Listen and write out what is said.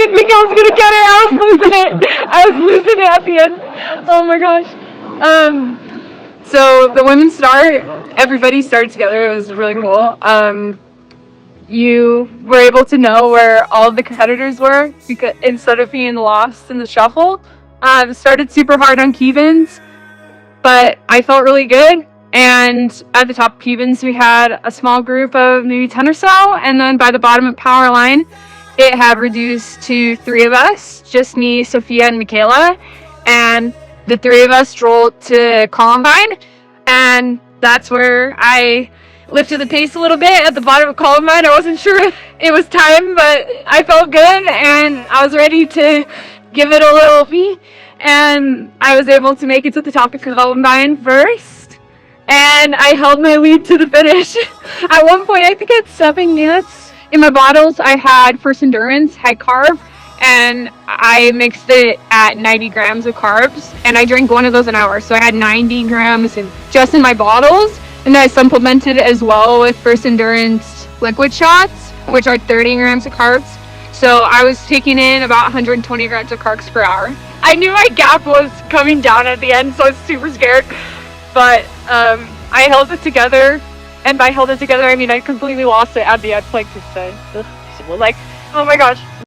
didn't think I was gonna get it. I was losing it at the end. Oh my gosh. So the women's start, everybody started together. It was really cool. You were able to know where all of the competitors were because instead of being lost in the shuffle. Started super hard on Keevens, but I felt really good. And at the top of Keevens, we had a small group of maybe 10 or so. And then by the bottom of Power Line, it had reduced to 3 of us, just me, Sophia, and Michaela. And the 3 of us strolled to Columbine. And that's where I lifted the pace a little bit at the bottom of Columbine. I wasn't sure if it was time, but I felt good. And I was ready to give it a little beat. And I was able to make it to the top of Columbine first. And I held my lead to the finish. At one point, I think I had 7 minutes. In my bottles, I had First Endurance, high carb, and I mixed it at 90 grams of carbs. And I drank one of those an hour, so I had 90 grams just in my bottles. And then I supplemented as well with First Endurance liquid shots, which are 30 grams of carbs. So I was taking in about 120 grams of carbs per hour. I knew my gap was coming down at the end, so I was super scared. But I held it together, and by held it together, I mean I completely lost it at the end. Like, oh my gosh.